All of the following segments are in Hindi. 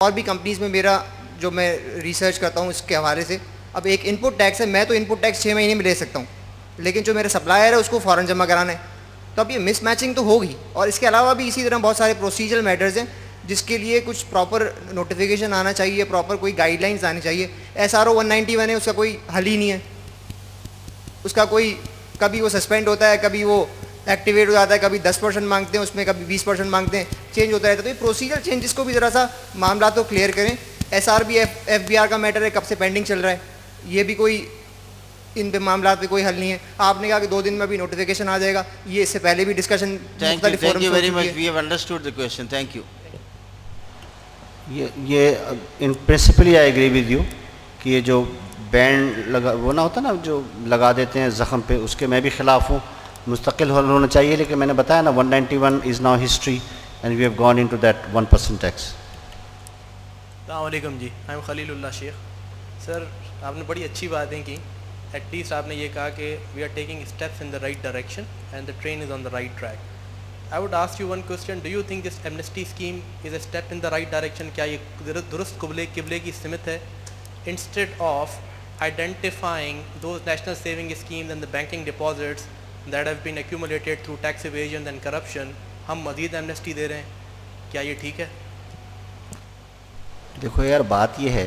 और भी कंपनीज़ में मेरा जो मैं रिसर्च करता हूँ इसके हवाले से, अब एक इनपुट टैक्स है, मैं तो इनपुट टैक्स 6 महीने में ले सकता हूँ, लेकिन जो मेरा सप्लायर है उसको फ़ौरन जमा कराना है, तो अब ये मिसमैचिंग तो होगी। और इसके अलावा भी इसी तरह बहुत सारे प्रोसीजरल मैटर्स हैं जिसके लिए कुछ प्रॉपर नोटिफिकेशन आना चाहिए, प्रॉपर कोई गाइडलाइंस आनी चाहिए। SRO 191 है, उसका कोई हल ही नहीं है, उसका कोई, कभी वो सस्पेंड होता है, कभी वो एक्टिवेट हो जाता है, कभी 10% मांगते हैं उसमें, कभी 20% मांगते हैं, चेंज होता रहता है। तो ये प्रोसीजर चेंजेस को भी ज़रा सा मामला तो क्लियर करें। SRB FBR का मैटर है, कब से पेंडिंग चल रहा है, ये भी कोई इन मामला पे कोई हल नहीं है। आपने कहा कि 2 दिन में भी नोटिफिकेशन आ जाएगा, ये इससे पहले भी discussion thank you very much, we have understood the question, thank you. ये in principally I agree with you कि ये जो बैंड लगा वो ना होता ना जो लगा देते हैं ज़ख़म पे, उसके मैं भी ख़िलाफ़ हूँ, मुस्तकिल हल होना चाहिए। लेकिन मैंने बताया ना 191 is now history and we have gone into that 1% tax. अस्सलाम वालेकुम जी, I am Khalilullah Shaikh. Sir आपने बड़ी अच्छी बातें की, एटलीस्ट आपने ये कहा कि we are taking steps in the right direction and the train is on the right track. I would ask you one question, do you think this amnesty scheme is a step in the right direction? क्या ये दुरुस्त किबले की सिमत है? Instead of identifying those national saving schemes and the banking deposits that have been accumulated through tax evasion and corruption, हम मज़ीद एमनेस्टी दे रहे हैं, क्या ये ठीक है? देखो यार, बात ये है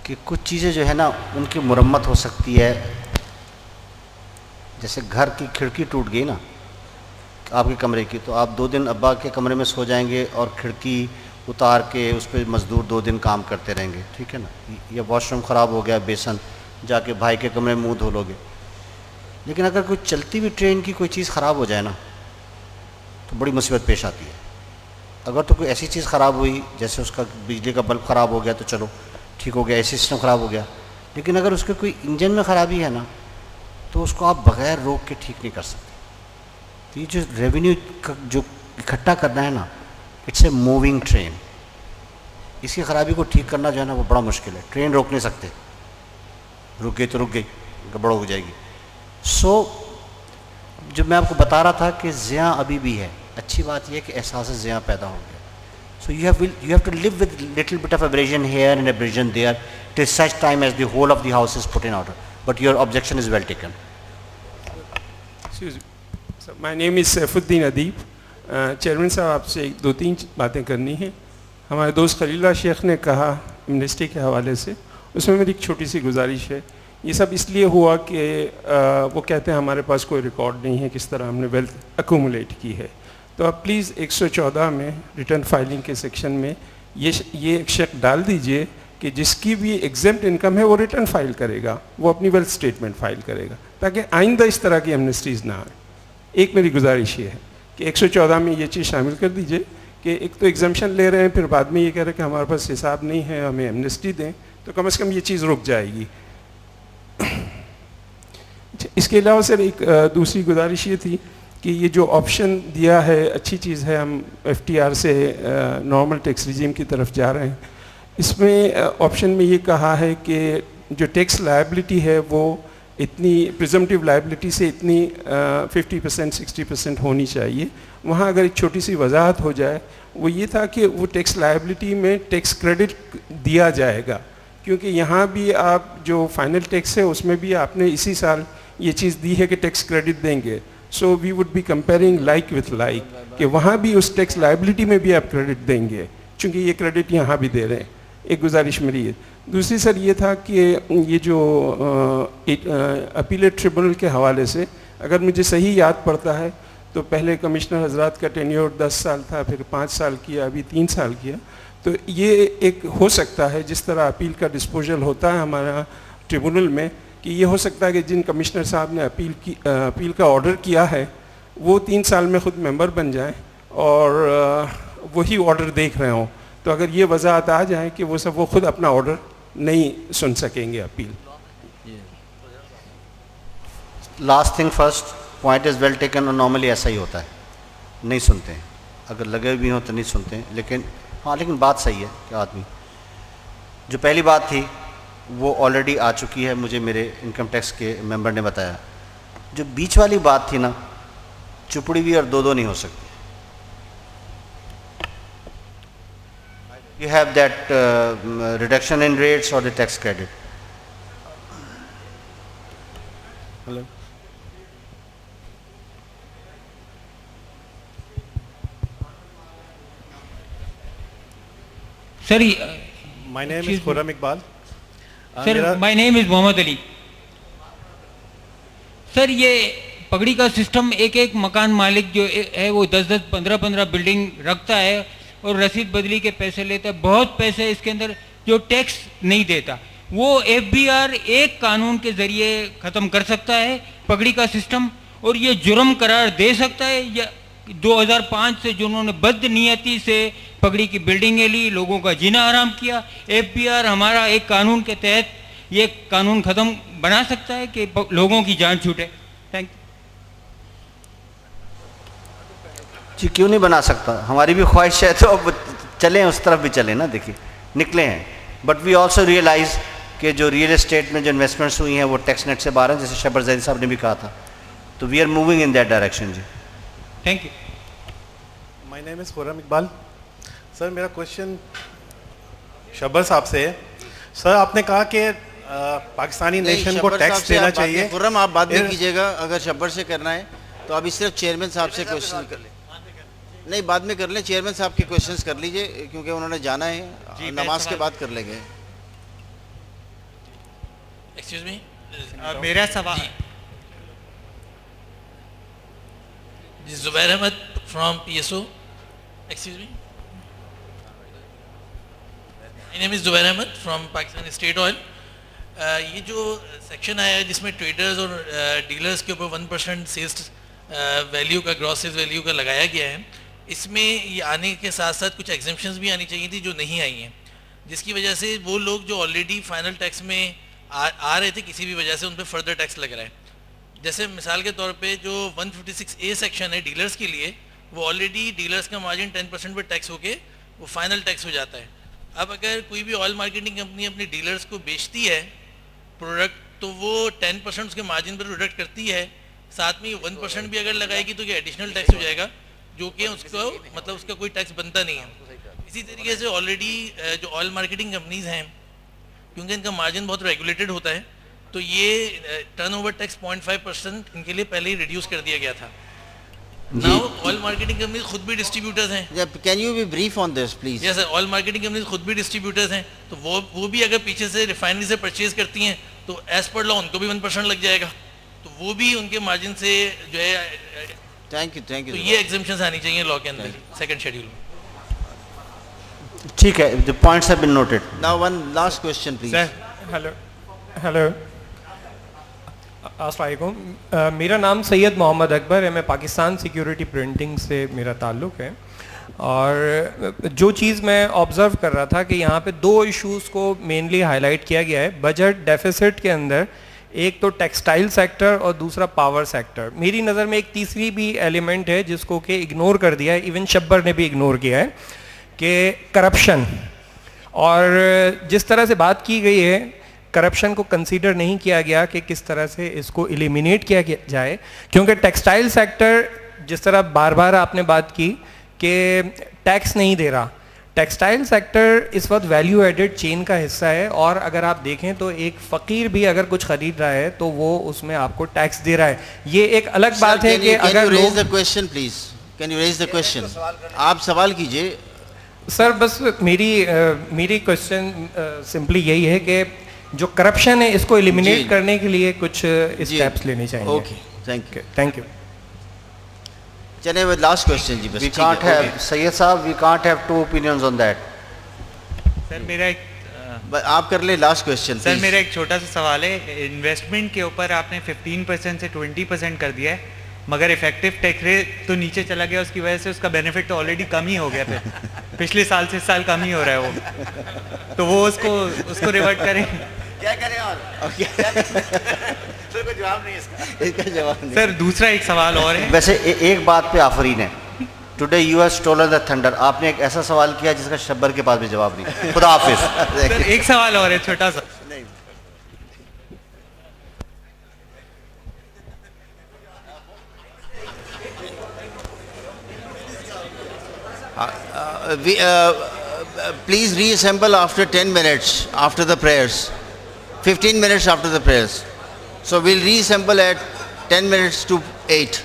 कि कुछ चीज़ें जो है ना उनकी मुरम्मत हो सकती है। जैसे घर की खिड़की टूट गई ना आपके कमरे की, तो आप 2 दिन अब्बा के कमरे में सो जाएंगे और खिड़की उतार के उस पर मज़दूर 2 दिन काम करते रहेंगे, ठीक है ना। या वॉशरूम ख़राब हो गया, बेसन जाके भाई के कमरे में मुँह धो लोगे। लेकिन अगर कोई चलती हुई ट्रेन की कोई चीज़ ख़राब हो जाए ना तो बड़ी मुसीबत पेश आती है। अगर तो कोई ऐसी चीज़ ख़राब हुई जैसे उसका बिजली का बल्ब ख़राब हो गया तो चलो ठीक हो गया, ऐसी सिस्टम ख़राब हो गया। लेकिन अगर उसके कोई इंजन में ख़राबी है ना तो उसको आप बग़ैर रोक के ठीक नहीं कर सकते। तो ये जो रेवेन्यू जो इकट्ठा करना है ना, इट्स ए मूविंग ट्रेन। इसकी ख़राबी को ठीक करना जो है ना वो बड़ा मुश्किल है। ट्रेन रोक नहीं सकते, रुक गई तो रुक गई, गड़बड़ हो जाएगी। सो जो मैं आपको बता रहा था कि ज़िया अभी भी है, अच्छी बात यह है कि एहसास ज़िया पैदा हो गया। So you have to live with little bit of abrasion here and abrasion there till such time as the whole of the house is put in order, but your objection is well taken. My name is Saifuddin Adeeb. Chairman साहब, आपसे 2-3 बातें करनी हैं। हमारे दोस्त खलीलुल्लाह शेख ने कहा एमनेस्टी के हवाले से, उसमें मेरी एक छोटी सी गुजारिश है। ये सब इसलिए हुआ कि वो कहते हैं हमारे पास कोई रिकॉर्ड नहीं है किस तरह हमने वेल्थ अक्यूमुलेट की है। तो आप प्लीज़ 114 में रिटर्न फाइलिंग के सेक्शन में ये एक शर्त डाल दीजिए कि जिसकी भी एग्जेम्प्ट इनकम है वो रिटर्न फाइल करेगा, वो अपनी वेल्थ स्टेटमेंट फाइल करेगा, ताकि आइंदा इस तरह की एमनेस्टीज़ ना आए। एक मेरी गुजारिश ये है कि 114 में ये चीज़ शामिल कर दीजिए कि एक तो एग्जाम्शन ले रहे हैं, फिर बाद में ये कह रहे हैं कि हमारे पास हिसाब नहीं है, हमें एमनेस्टी दें, तो कम से कम ये चीज़ रुक जाएगी। इसके अलावा सर एक दूसरी गुजारिश ये थी कि ये जो ऑप्शन दिया है अच्छी चीज़ है, हम FTR से नॉर्मल टैक्स रिजीम की तरफ जा रहे हैं। इसमें ऑप्शन में ये कहा है कि जो टैक्स लायबिलिटी है वो इतनी प्रिजम्पटिव लायबिलिटी से इतनी 50% 60% होनी चाहिए। वहाँ अगर एक छोटी सी वजाहत हो जाए, वो ये था कि वो टैक्स लायबिलिटी में टैक्स क्रेडिट दिया जाएगा, क्योंकि यहाँ भी आप जो फाइनल टैक्स है उसमें भी आपने इसी साल ये चीज़ दी है कि टैक्स क्रेडिट देंगे। So we would be comparing like with like, कि वहाँ भी उस टैक्स लायबिलिटी में भी आप क्रेडिट देंगे, चूँकि ये क्रेडिट यहाँ भी दे रहे हैं। एक गुजारिश मेरी है। दूसरी सर ये था कि ये जो अपीलेट ट्रिब्यूनल के हवाले से अगर मुझे सही याद पड़ता है तो पहले कमिश्नर हजरात का टेन्योर 10 साल था, फिर 5 साल किया, अभी 3 साल किया। तो ये एक हो सकता है जिस तरह अपील का डिस्पोजल होता है हमारा ट्रिब्यूनल में, कि ये हो सकता है कि जिन कमिश्नर साहब ने अपील का ऑर्डर किया है वो 3 साल में ख़ुद मेंबर बन जाएं और वही ऑर्डर देख रहे हों। तो अगर ये वजाहत आ जाए कि वो सब वो खुद अपना ऑर्डर नहीं सुन सकेंगे appeal. Last thing first, point is well taken. और नॉर्मली ऐसा ही होता है, नहीं सुनते हैं, अगर लगे भी हों तो नहीं सुनते हैं। लेकिन हाँ, लेकिन बात सही है कि आदमी जो पहली बात थी वो ऑलरेडी आ चुकी है, मुझे मेरे इनकम टैक्स के मेंबर ने बताया। जो बीच वाली बात थी ना, चुपड़ी भी और 2-2 नहीं हो सकती। You have that reduction in rates or the tax credit. Hello Sir, My name is Excuse me. Khurram Iqbal. sir, my name is Mohammad Ali. Sir ये पगड़ी का सिस्टम एक एक मकान मालिक जो है वो 10-10, 15-15 बिल्डिंग रखता है और रसीद बदली के पैसे लेता है, बहुत पैसे इसके अंदर जो टैक्स नहीं देता। वो FBR एक कानून के ज़रिए ख़त्म कर सकता है पगड़ी का सिस्टम, और ये जुर्म करार दे सकता है। या 2005 से जिन्होंने बदनीयती से पगड़ी की बिल्डिंगें ली, लोगों का जीना आराम किया, FBR हमारा एक कानून के तहत ये कानून ख़त्म बना सकता है कि लोगों की जान छूटे। Thank you. जी क्यों नहीं बना सकता, हमारी भी ख्वाहिश है, तो अब चलें उस तरफ भी चलें ना, देखिए निकले हैं। बट वी ऑल्सो रियलाइज कि जो रियल एस्टेट में जो इन्वेस्टमेंट्स हुई हैं वो टैक्स नेट से बाहर हैं, जैसे शब्बर जैदी साहब ने भी कहा था, तो we are moving in that direction. जी thank you. My name is Khurram Iqbal. Sir मेरा क्वेश्चन शब्बर साहब से है। सर आपने कहा कि पाकिस्तानी नेशन को टैक्स देना चाहिए। खुर्रम आप बाद में कीजिएगा, अगर शब्बर से करना है तो अभी सिर्फ चेयरमैन साहब से क्वेश्चन कर लें। नहीं बाद में कर लें, चेयरमैन साहब के क्वेश्चंस कर लीजिए क्योंकि उन्होंने जाना है, नमाज के बाद कर लेंगे। एक्सक्यूज मी, मेरा सवाल जी Zubair Ahmed from PSO। Excuse me, my name is Zubair Ahmed from Pakistan State Oil. ये जो सेक्शन आया है जिसमें ट्रेडर्स और डीलर्स के ऊपर 1% सेल्स वैल्यू का, ग्रॉस सेल्स वैल्यू का लगाया गया है, इसमें ये आने के साथ साथ कुछ एग्जम्पशंस भी आनी चाहिए थी जो नहीं आई हैं, जिसकी वजह से वो लोग जो ऑलरेडी फाइनल टैक्स में आ रहे थे किसी भी वजह से उन पर फर्दर टैक्स लग रहा है। जैसे मिसाल के तौर पे जो 156A सेक्शन है डीलर्स के लिए, वो ऑलरेडी डीलर्स का मार्जिन 10% पर टैक्स होके वो फाइनल टैक्स हो जाता है। अब अगर कोई भी ऑयल मार्केटिंग कंपनी अपनी डीलर्स को बेचती है प्रोडक्ट, तो वो 10% उसके मार्जिन पर प्रोडक्ट करती है, साथ में 1% भी अगर लगाएगी तो ये एडिशनल टैक्स हो जाएगा, जो कि उसको मतलब उसका कोई टैक्स बनता नहीं है। इसी तरीके से ऑलरेडी जो ऑयल मार्केटिंग कंपनीज़ हैं, क्योंकि इनका मार्जिन बहुत रेगुलेटेड होता है, तो ये टर्नओवर टैक्स 0.5% इनके लिए पहले ही रिड्यूस कर दिया गया था। नाउ ऑयल मार्केटिंग कंपनीज खुद भी डिस्ट्रीब्यूटर्स हैं। Can you B brief on this please? Yes sir, oil marketing companies खुद भी डिस्ट्रीब्यूटर्स हैं, तो वो भी अगर पीछे से रिफाइनरी से परचेज करती हैं तो एज पर लॉ उनको भी 1% लग जाएगा, तो वो भी उनके मार्जिन से जो है। थैंक यू तो ये एग्जम्पशंस आनी चाहिए लॉ के अंदर सेकंड शेड्यूल में। ठीक है, the points have been noted. Now one last question please. Hello hello, अस्सलाम वालेकुम। मेरा नाम सैयद मोहम्मद अकबर है, मैं पाकिस्तान सिक्योरिटी प्रिंटिंग से मेरा ताल्लुक़ है, और जो चीज़ मैं ऑब्ज़र्व कर रहा था कि यहाँ पे दो इश्यूज़ को मेनली हाईलाइट किया गया है बजट डेफिसिट के अंदर, एक तो टेक्सटाइल सेक्टर और दूसरा पावर सेक्टर। मेरी नज़र में एक तीसरी भी एलिमेंट है जिसको कि इग्नोर कर दिया है, इवन शब्बर ने भी इग्नोर किया है, कि करप्शन। और जिस तरह से बात की गई है, करप्शन को कंसीडर नहीं किया गया कि किस तरह से इसको एलिमिनेट किया जाए, क्योंकि टेक्सटाइल सेक्टर जिस तरह बार बार आपने बात की कि टैक्स नहीं दे रहा, टेक्सटाइल सेक्टर इस वक्त वैल्यू एडेड चेन का हिस्सा है, और अगर आप देखें तो एक फ़कीर भी अगर कुछ ख़रीद रहा है तो वो उसमें आपको टैक्स दे रहा है। ये एक अलग बात है कि अगर लोग question please, can you raise the question? आप सवाल कीजिए सर। बस मेरी क्वेश्चन सिंपली यही है कि जो करप्शन है इसको एलिमिनेट करने के लिए कुछ स्टेप्स लेने चाहिए। Okay, thank you. चलिए विद लास्ट क्वेश्चन जी, बस वी कांट हैव सैयद साहब, we can't have two opinions on that. Sir मेरा एक आप कर ले लास्ट क्वेश्चन। सर मेरा एक छोटा सा सवाल है, इन्वेस्टमेंट के ऊपर आपने 15% से 20% कर दिया है, मगर इफेक्टिव टैक्स रेट तो नीचे चला गया, उसकी वजह से उसका बेनिफिट तो ऑलरेडी कम ही हो गया, फिर पिछले साल से इस साल कम ही हो रहा है वो, तो वो उसको रिवर्ट करें, क्या करें? और सर कोई जवाब नहीं इसका जवाब नहीं। सर दूसरा एक सवाल और है। वैसे एक बात पे आफरीन है, today you have stolen the thunder. आपने एक ऐसा सवाल किया जिसका शब्बर के पास भी जवाब नहीं। खुदा हाफिज। सर एक सवाल और है छोटा सा। please reassemble after 10 minutes after the prayers. 15 minutes after the prayers. So we'll reassemble at 10 minutes to 8.